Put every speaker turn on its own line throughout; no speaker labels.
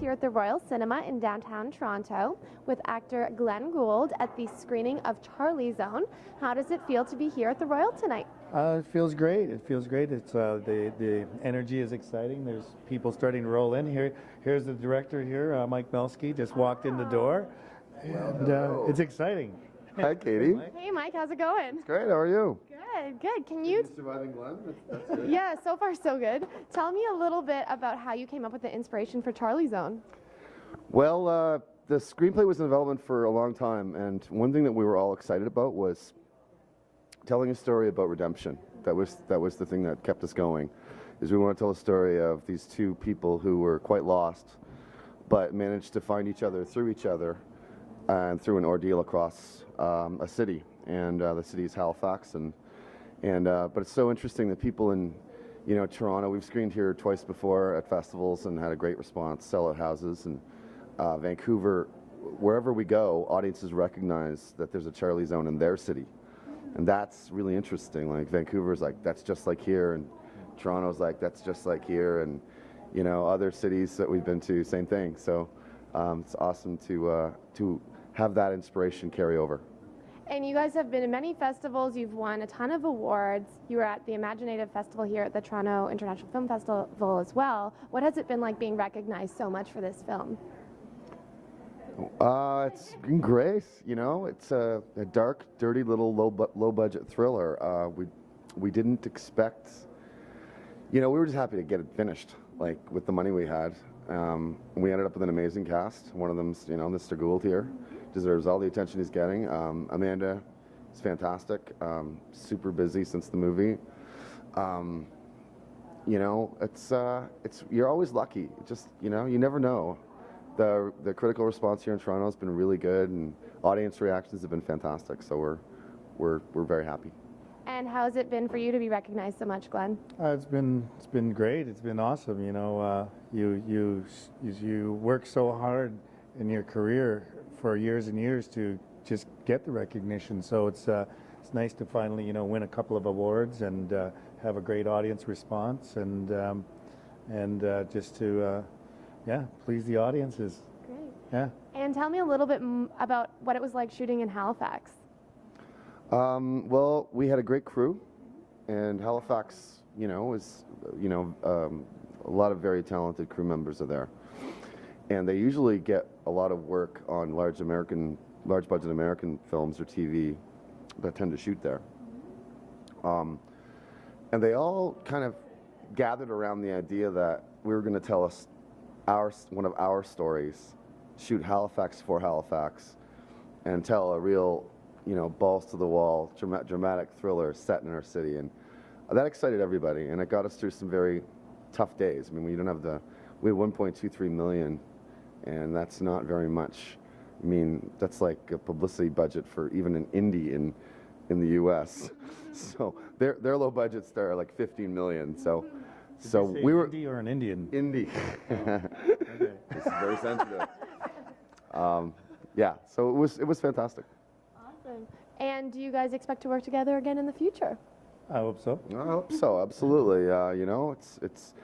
here at the Royal Cinema in downtown Toronto with actor Glen Gould at the screening of Charlie Zone. How does it feel to be here at the Royal tonight?
It feels great. It feels great. It's the energy is exciting. There's people starting to roll in here. Here's the director here, Mike MELSKI, just walked in the door, and it's exciting.
Hi, Katie.
Hey, Mike. How's it going?
It's great. How are you?
Good. Good. Can you?
Surviving Glen. That's good.
Yeah. So far, so good. Tell me a little bit about how you came up with the inspiration for Charlie Zone.
Well, the screenplay was in development for a long time, and one thing that we were all excited about was telling a story about redemption. That was the thing that kept us going. Is we want to tell a story of these two people who were quite lost, but managed to find each other and through an ordeal across a city, and the city is Halifax, but it's so interesting that people in Toronto, we've screened here twice before at festivals and had a great response, sellout houses, and Vancouver, wherever we go, audiences recognize that there's a Charlie Zone in their city, and that's really interesting. Like Vancouver's like, that's just like here, and Toronto's like, that's just like here, and other cities that we've been to, same thing. So it's awesome to have that inspiration carry over.
And you guys have been in many festivals. You've won a ton of awards. You were at the Imaginative Festival here at the Toronto International Film Festival as well. What has it been like being recognized so much for this film?
It's been great. It's a dark, dirty little low-budget thriller. We didn't expect. We were just happy to get it finished, like with the money we had. We ended up with an amazing cast. One of them's, Mr. Gould here, deserves all the attention he's getting. Amanda is fantastic. Super busy since the movie. It's you're always lucky. Just you never know. The critical response here in Toronto has been really good, and audience reactions have been fantastic. So we're very happy.
And how has it been for you to be recognized so much, Glen?
It's been great. It's been awesome. You work so hard in your career for years and years to just get the recognition. So it's nice to finally win a couple of awards and have a great audience response and just to please the audiences.
Great.
Yeah.
And tell me a little bit about what it was like shooting in Halifax.
Well, we had a great crew, and Halifax, is a lot of very talented crew members are there, and they usually get a lot of work on large budget American films or TV that tend to shoot there. And they all kind of gathered around the idea that we were going to tell us one of our stories, shoot Halifax for Halifax, and tell a real balls to the wall, dramatic thriller set in our city, and that excited everybody, and it got us through some very tough days. I mean, we had 1.23 million, and that's not very much. I mean, that's like a publicity budget for even an indie in the U.S. So their low budgets start at like 15 million. So we were
indie or an Indian?
Indie.
Okay.
This is very sensitive. Yeah. So it was fantastic.
Awesome. And do you guys expect to work together again in the future?
I hope so.
I hope so, absolutely. It's.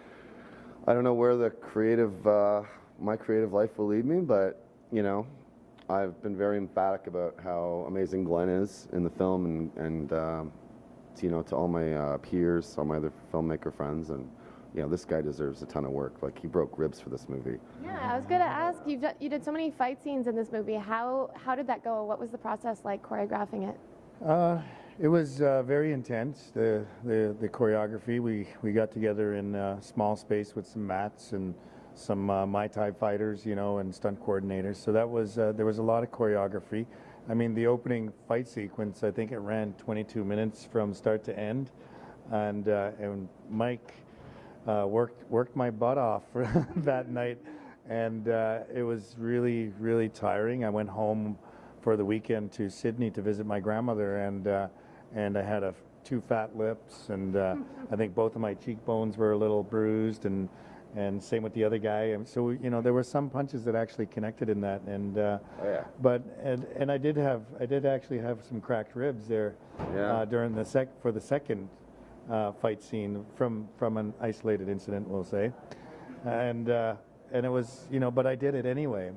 I don't know where my creative life will lead me, but I've been very emphatic about how amazing Glen is in the film, and to all my peers, all my other filmmaker friends, and this guy deserves a ton of work. Like, he broke ribs for this movie.
Yeah, I was going to ask, you did so many fight scenes in this movie. How did that go? What was the process like choreographing it?
It was very intense. The choreography. We got together in a small space with some mats and some Muay Thai fighters, and stunt coordinators. So that was there was a lot of choreography. I mean, the opening fight sequence, I think it ran 22 minutes from start to end, and Mike worked my butt off for that night, and it was really, really tiring. I went home for the weekend to Sydney to visit my grandmother, and I had two fat lips, and I think both of my cheekbones were a little bruised, and same with the other guy. And so there were some punches that actually connected in that, and but I did actually have some cracked ribs there during the second fight scene from an isolated incident, we'll say, and and it was, you know, but I did it anyway.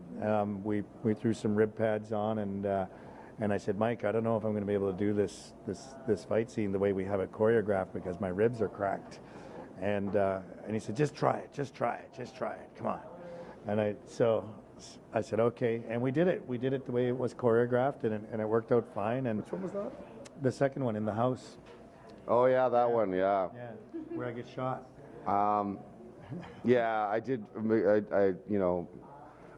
We threw some rib pads on, and I said, Mike, I don't know if I'm going to be able to do this fight scene the way we have it choreographed because my ribs are cracked. And he said, just try it, come on. And I said, okay, and we did it. We did it the way it was choreographed, and it worked out fine. And
Which one was that?
the second one in the house.
Oh yeah, that one. Yeah.
Yeah, where I get shot.
Yeah, I did.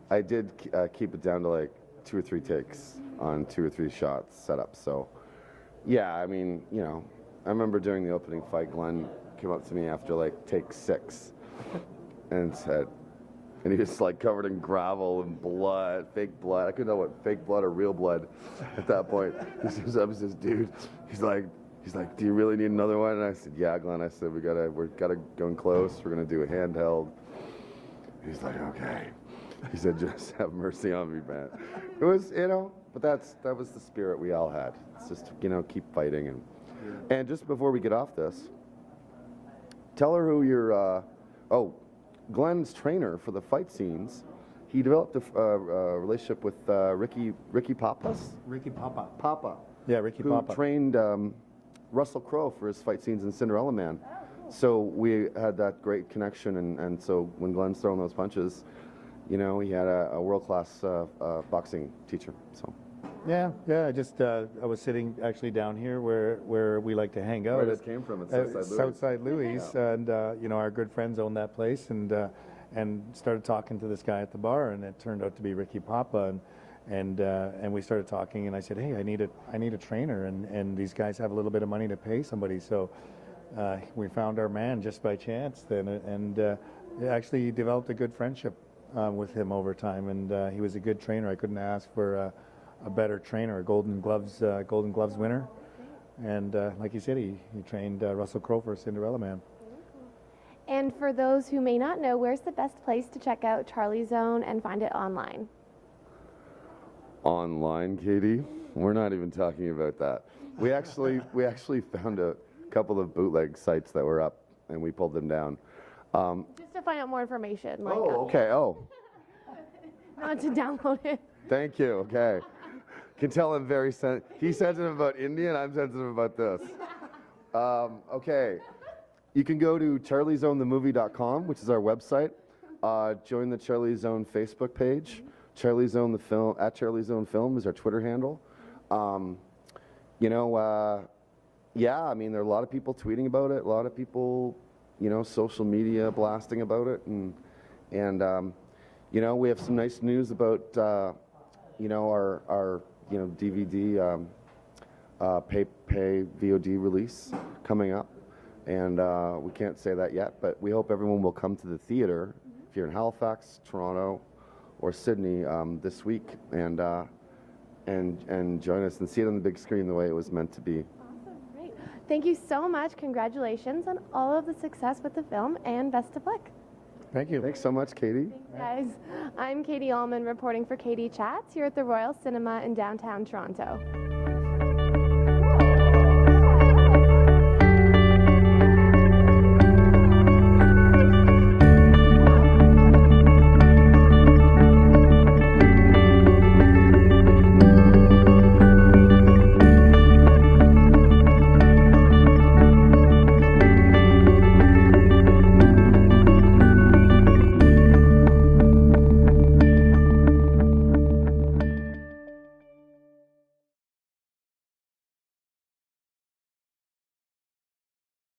I did keep it down to like 2 or 3 takes on 2 or 3 shots set up. So, yeah, I mean, you know, I remember during the opening fight, Glenn came up to me after like take 6, and said, and he was like covered in gravel and blood, fake blood. I couldn't know what fake blood or real blood at that point. He says, "I was this dude." He's like, "Do you really need another one?" And I said, "Yeah, Glenn." I said, "We're gotta go in close. We're gonna do a handheld." He's like, "Okay." He said, "Just have mercy on me, man." It was, you know, but that was the spirit we all had. It's just, you know, keep fighting. And just before we get off this, tell her who your Glenn's trainer for the fight scenes. He developed a relationship with Ricky Papas.
Ricky Papa.
Papa.
Yeah, Ricky
who
Papa.
trained Russell Crowe for his fight scenes in Cinderella Man. So we had that great connection, and so when Glenn's throwing those punches, you know, he had a world-class boxing teacher. So.
Yeah. I was sitting actually down here where we like to hang out.
Where this came from? It's
Southside Louis, and you know, our good friends own that place, and started talking to this guy at the bar, and it turned out to be Ricky Papa, and we started talking, and I said, hey, I need a trainer, and these guys have a little bit of money to pay somebody, so we found our man just by chance then, and actually developed a good friendship with him over time, and he was a good trainer. I couldn't ask for a better trainer, a Golden Gloves winner, and like you said, he trained Russell Crowe for Cinderella Man.
And for those who may not know, where's the best place to check out Charlie Zone and find it online?
Online, Katie? We're not even talking about that. We actually found a couple of bootleg sites that were up, and we pulled them down.
Just to find out more information. Like,
Okay. Oh,
not to download it.
thank you. Okay. Can tell I'm very he's sensitive about India, and I'm sensitive about this. Okay. You can go to charliezonethemovie.com, which is our website. Join the Charlie Zone Facebook page. Charlie Zone the Film, at Charlie Zone Film is our Twitter handle. You know, yeah, I mean, there are a lot of people tweeting about it, a lot of people, you know, social media blasting about it, and you know, we have some nice news about, you know, our you know, DVD pay VOD release coming up, and we can't say that yet, but we hope everyone will come to the theater if you're in Halifax, Toronto, or Sydney this week, and join us and see it on the big screen the way it was meant to be.
Awesome, great. Thank you so much. Congratulations on all of the success with the film, and best of luck.
Thank you.
Thanks so much, Katie.
Thanks, guys. I'm Katie Uhlmann reporting for Katie Chats here at the Royal Cinema in downtown Toronto.